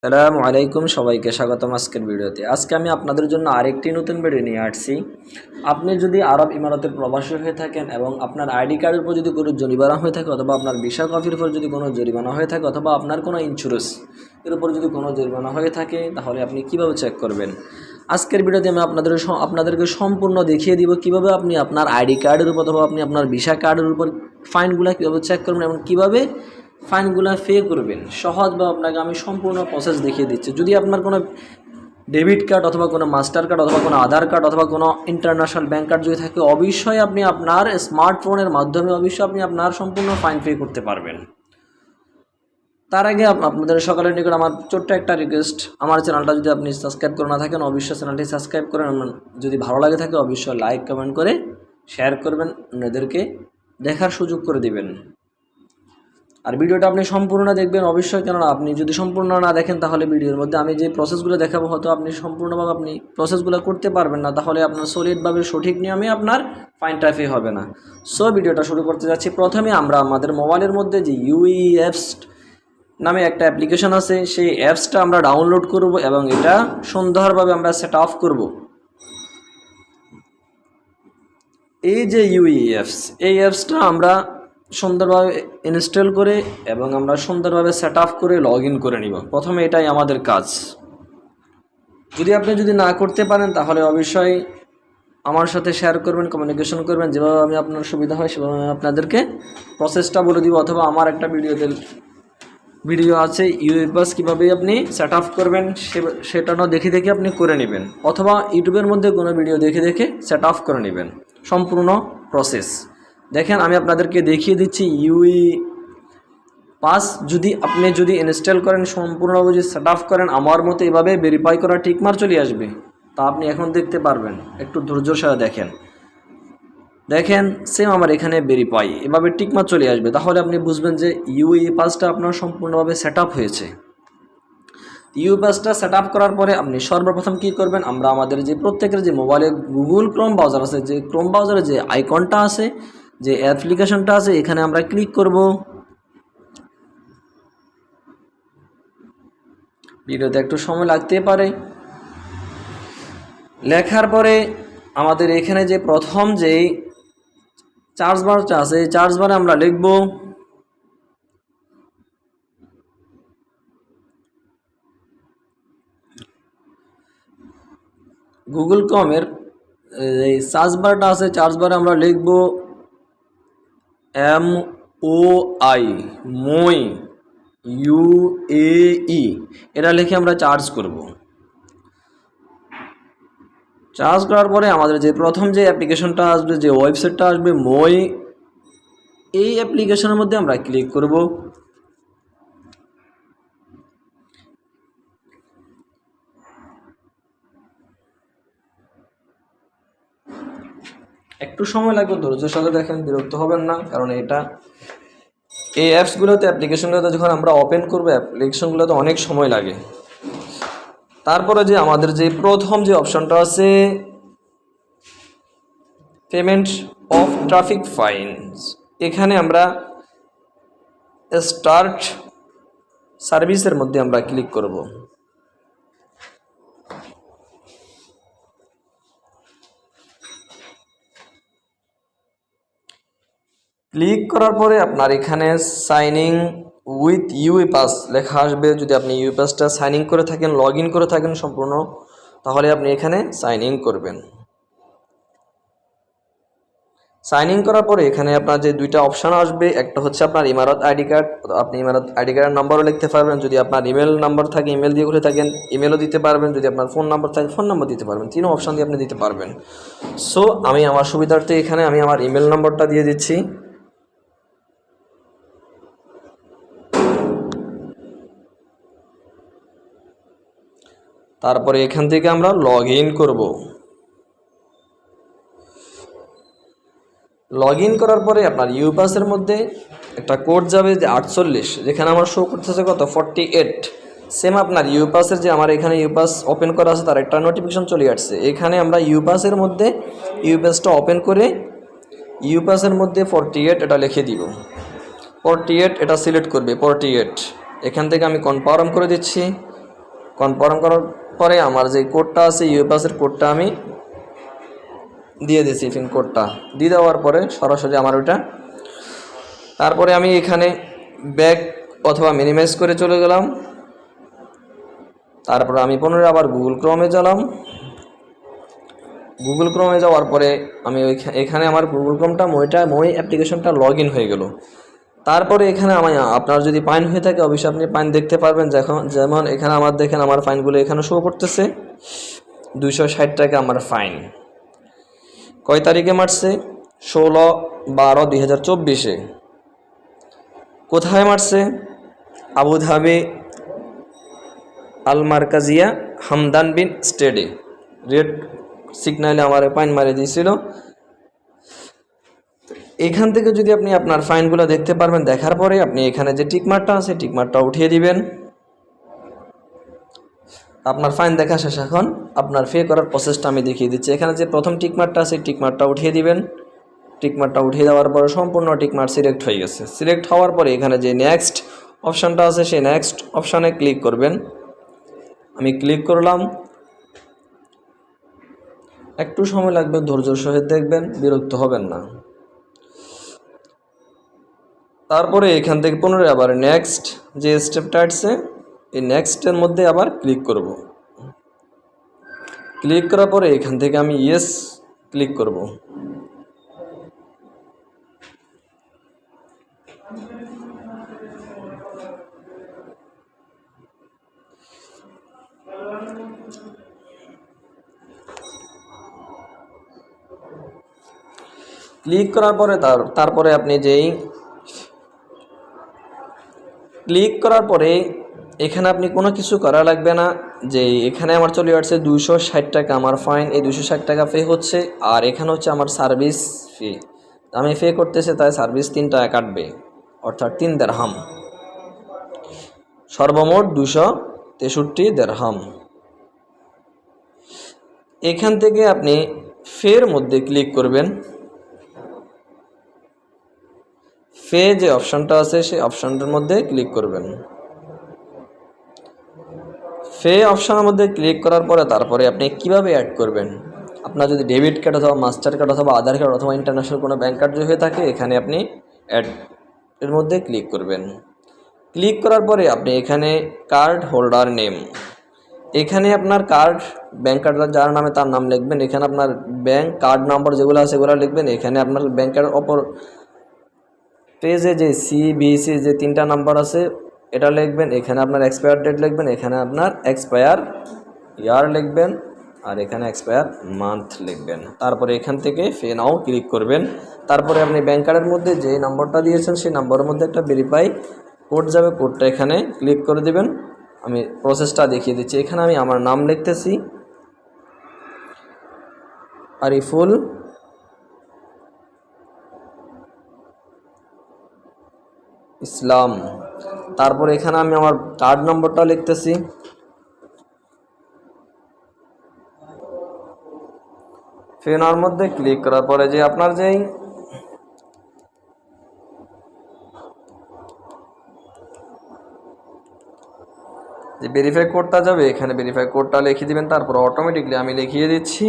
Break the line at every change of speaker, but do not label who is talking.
আসসালামু আলাইকুম, সবাইকে স্বাগতম আজকের ভিডিওতে। আজকে আমি আপনাদের জন্য আরেকটি নতুন ভিডিও নিয়ে আসছি। আপনি যদি আরব ইমারাতের প্রবাসী হয়ে থাকেন এবং আপনার আইডি কার্ডের উপর যদি কোনো জরিমানা হয়ে থাকে, অথবা আপনার ভিসা কপির উপর যদি কোনো জরিমানা হয়ে থাকে, অথবা আপনার কোনো ইন্স্যুরেন্স এর উপর যদি কোনো জরিমানা হয়ে থাকে, তাহলে আপনি কিভাবে চেক করবেন। আজকের ভিডিওতে আমি আপনাদেরকে সম্পূর্ণ দেখিয়ে দিব কিভাবে আপনি আপনার আইডি কার্ডের উপর অথবা আপনি আপনার ভিসা কার্ডের উপর ফাইনগুলো কীভাবে চেক করবেন এবং কীভাবে ফাইনগুলো পে করবেন। সহজভাবে আপনাকে আমি সম্পূর্ণ প্রসেস দেখিয়ে দিচ্ছি। যদি আপনার কোনো ডেবিট কার্ড অথবা কোনো মাস্টার কার্ড অথবা কোনো আধার কার্ড অথবা কোনো ইন্টারন্যাশনাল ব্যাংক কার্ড যদি থাকে, অবশ্যই আপনি আপনার স্মার্টফোনের মাধ্যমে অবশ্যই আপনি আপনার সম্পূর্ণ ফাইন পে করতে পারবেন। তার আগে আপনাদের সকলের নিকট আমার ছোট্ট একটা রিকোয়েস্ট, আমার চ্যানেলটা যদি আপনি সাবস্ক্রাইব করে না থাকেন, অবশ্যই চ্যানেলটি সাবস্ক্রাইব করেন। যদি ভালো লাগে থাকে অবশ্যই লাইক কমেন্ট করে শেয়ার করবেন, অন্যদেরকে দেখার সুযোগ করে দিবেন। আর ভিডিওটা আপনি সম্পূর্ণ দেখবেন অবশ্যই, কেননা আপনি যদি সম্পূর্ণ না দেখেন তাহলে ভিডিওর মধ্যে আমি যে প্রসেসগুলো দেখাবো হয়তো আপনি সম্পূর্ণভাবে আপনি প্রসেসগুলো করতে পারবেন না, তাহলে আপনার সলিডভাবে সঠিক নিয়মে আপনার ফাইনটা পে হবে না। সো ভিডিওটা শুরু করতে যাচ্ছি। প্রথমে আমরা আমাদের মোবাইলের মধ্যে যে ইউই অ্যাপস নামে একটা অ্যাপ্লিকেশন আছে, সেই অ্যাপসটা আমরা ডাউনলোড করব এবং এটা সুন্দরভাবে আমরা সেট অফ করব। এই যে ইউই অ্যাপস, এই অ্যাপসটা আমরা সুন্দরভাবে ইনস্টল করে এবং আমরা সুন্দরভাবে সেট আপ করে লগ ইন করে নিব। প্রথমে এটাই আমাদের কাজ। যদি না করতে পারেন তাহলে অবশ্যই আমার সাথে শেয়ার করবেন, কমিউনিকেশন করবেন। যেভাবে আমি আপনার সুবিধা হয় সেভাবে আমি আপনাদেরকে প্রসেসটা বলে দিব, অথবা আমার একটা ভিডিও আছে ইউএস কীভাবে আপনি সেট আপ করবেন সেটাও দেখে দেখে আপনি করে নেবেন, অথবা ইউটিউবের মধ্যে কোনো ভিডিও দেখে দেখে সেট আপ করে নেবেন। সম্পূর্ণ প্রসেস দেখেন, আমি আপনাদেরকে দেখিয়ে দিচ্ছি। ইউই পাস আপনি ইনস্টল করেন, সম্পূর্ণভাবে যদি সেট আপ করেন, আমার মতো এভাবে ভেরিফাই করা টিকমার চলে আসবে। তা আপনি এখন দেখতে পারবেন, একটু ধৈর্যের সাথে দেখেন সেম আমার এখানে ভেরিফাই এভাবে টিকমার চলে আসবে। তাহলে আপনি বুঝবেন যে ইউই পাসটা আপনার সম্পূর্ণভাবে সেট আপ হয়েছে। ইউই পাসটা সেট আপ করার পরে আপনি সর্বপ্রথম কী করবেন, আমরা আমাদের যে প্রত্যেকের যে মোবাইলে গুগল ক্রোম ব্রাউজার আছে, যে ক্রোম ব্রাউজারে যে আইকনটা আছে, যে অ্যাপ্লিকেশনটা আছে, এখানে আমরা ক্লিক করব। ভিডিওতে একটু সময় লাগতে পারে। লেখার পরে আমাদের এখানে যে প্রথম যে চার্জ বারটা আছে, এই চার্জ বারে আমরা লিখব গুগল ক্রোমের এই সার্চ বারটা আছে, চার্জ বারে আমরা লিখব MOI মই UAE, এটা লিখে আমরা চার্জ করব। চার্জ করার পরে আমাদের যে প্রথম যে অ্যাপ্লিকেশনটা আসবে, যে ওয়েবসাইটটা আসবে মই, এই অ্যাপ্লিকেশনের মধ্যে আমরা ক্লিক করব। একটু সময় লাগবে, ধৈর্যের সাথে দেখেন, বিরক্ত হবেন না, কারণ এই অ্যাপসগুলোতে অ্যাপ্লিকেশনগুলোতে যখন আমরা ওপেন করবো, অ্যাপ্লিকেশনগুলোতে অনেক সময় লাগে। তারপরে যে আমাদের যে প্রথম যে অপশনটা আছে পেমেন্ট অফ ট্রাফিক ফাইনস, এখানে আমরা স্টার্ট সার্ভিসের মধ্যে আমরা ক্লিক করব। ক্লিক করার পরে আপনার এখানে sign in with UAE pass লেখা আসবে। যদি আপনি ইউই পাসটা সাইন ইন করে থাকেন, লগ ইন করে থাকেন সম্পূর্ণ, তাহলে আপনি এখানে সাইন ইন করবেন। সাইন ইন করার পরে এখানে আপনার যে দুইটা অপশান আসবে, একটা হচ্ছে আপনার ইমারত আইডি কার্ড, আপনি ইমারত আইডি কার্ডের নাম্বারও লিখতে পারবেন। যদি আপনার ইমেল নাম্বার থাকে, ইমেল দিয়ে করে থাকেন, ইমেলও দিতে পারবেন। যদি আপনার ফোন নাম্বার থাকে, ফোন নাম্বার দিতে পারবেন। তিনও অপশান দিয়ে আপনি দিতে পারবেন। সো আমি আমার সুবিধার্থে এখানে আমি আমার ইমেল নাম্বারটা দিয়ে দিচ্ছি। তারপরে এখান থেকে আমরা লগ ইন করব। লগ ইন করার পরে আপনার ইউপাসের মধ্যে একটা কোড যাবে যে 48, যেখানে আমার শো করতেছে কত 48। সেম আপনার ইউপাসের যে আমার এখানে ইউপাস ওপেন করা আছে তার একটা নোটিফিকেশন চলে আসছে। এখানে আমরা ইউপাসের মধ্যে ইউপাসটা ওপেন করে ইউপাসের মধ্যে 48 এটা লিখে দিব। 48 এটা সিলেক্ট করবে 48। এখান থেকে আমি কনফার্ম করে দিচ্ছি। কনফার্ম করার পরে আমার যে কোডটা আছে ইউপাসের কোডটা আমি দিয়ে দিয়েছি, পিন কোডটা দিয়ে দেওয়ার পরে সরাসরি আমার ওইটা, তারপরে আমি এখানে ব্যাক অথবা মিনিমাইজ করে চলে গেলাম। তারপরে আমি পুনরায় আবার গুগল ক্রোমে গেলাম। গুগল ক্রোমে যাওয়ার পরে আমি এখানে আমার গুগল ক্রোমটা মই অ্যাপ্লিকেশনটা লগ ইন হয়ে গেল। তারপরে এখানে আমি আপনার যদি ফাইন হয়ে থাকে অবশ্যই আপনি ফাইন দেখতে পারবেন। যেমন এখানে আমার দেখেন আমার ফাইনগুলো এখানে শো করতেছে। 260 টাকা আমার ফাইন। কয় তারিখে মারছে? 16/12/2024। কোথায় মারছে? আবুধাবি আল মার্কাজিয়া হামদান বিন স্টেডে রেড সিগনালে আমার ফাইন মারে দিয়েছিল। এখান থেকে যদি আপনি আপনার ফাইনগুলো দেখতে পারবেন, দেখার পরে আপনি এখানে যে টিকমার্কটা আছে টিকমার্কটা উঠিয়ে দিবেন। আপনার ফাইন দেখা শেষ। এখন আপনার পে করার প্রসেসটা আমি দেখিয়ে দিচ্ছি। এখানে যে প্রথম টিকমার্কটা আছে টিকমার্কটা উঠিয়ে দিবেন। টিকমার্কটা উঠিয়ে দেওয়ার পরে সম্পূর্ণ টিকমার্ক সিলেক্ট হয়ে গেছে। সিলেক্ট হওয়ার পরে এখানে যে নেক্সট অপশানটা আছে সেই নেক্সট অপশানে ক্লিক করবেন। আমি ক্লিক করলাম। একটু সময় লাগবে, ধৈর্যের সহিত দেখবেন, বিরক্ত হবেন না। তারপরে এখান থেকে পুনরায় আবার নেক্সট যে স্টেপটা আছে এই নেক্সটের মধ্যে আবার ক্লিক করব। ক্লিক করার পরে এখান থেকে আমি ইয়েস ক্লিক করব। ক্লিক করার পরে তারপরে আপনি ক্লিক করার পরে এখানে আপনি কোনো কিছু করা লাগবে না। যে এখানে আমার চলে আসছে 260 টাকা আমার ফাইন। এই 260 টাকা পে হচ্ছে। আর এখানে হচ্ছে আমার সার্ভিস ফি, আমি পে করতেছি তাই সার্ভিস 3 টাকা কাটবে, অর্থাৎ 3 দিরহাম। সর্বমোট 263 দিরহাম। এখান থেকে আপনি ফের মধ্যে ক্লিক করবেন। ফে যে অপশানটা আছে সেই অপশানটার মধ্যে ক্লিক করবেন। ফে অপশানের মধ্যে ক্লিক করার পরে তারপরে আপনি কিভাবে অ্যাড করবেন, আপনার যদি ডেবিট কার্ড অথবা মাস্টার কার্ড অথবা আধার কার্ড অথবা ইন্টারন্যাশনাল কোনো ব্যাঙ্ক কার্ড যদি হয়ে থাকে এখানে আপনি অ্যাড এর মধ্যে ক্লিক করবেন। ক্লিক করার পরে আপনি এখানে কার্ড হোল্ডার নেম, এখানে আপনার কার্ড ব্যাঙ্ক কার্ড যার নামে তার নাম লিখবেন। এখানে আপনার ব্যাঙ্ক কার্ড নাম্বার যেগুলো আছে সেগুলো লিখবেন। এখানে আপনার ব্যাঙ্কের অপর পেজে যে CBC যে 3টা নাম্বার আছে এটা লিখবেন। এখানে আপনার এক্সপায়ার ডেট লিখবেন। এখানে আপনার এক্সপায়ার ইয়ার লিখবেন। আর এখানে এক্সপায়ার মান্থ লিখবেন। তারপরে এখান থেকে পে নাও ক্লিক করবেন। তারপরে আপনি ব্যাঙ্ক কার্ডের মধ্যে যে নম্বরটা দিয়েছেন সেই নম্বরের মধ্যে একটা ভেরিফাই কোড যাবে, কোডটা এখানে ক্লিক করে দিবেন। আমি প্রসেসটা দেখিয়ে দিচ্ছি। এখানে আমি আমার নাম লিখতেছি আরিফুল ইসলাম। তারপর এখানে আমি আমার কার্ড নম্বরটা লিখতেছি। ফেনার মধ্যে ক্লিক করার পরে যে আপনার যেই ভেরিফাই কোডটা যাবে এখানে ভেরিফাই কোডটা লিখে দিবেন। তারপর অটোমেটিকলি আমি লিখিয়ে দিচ্ছি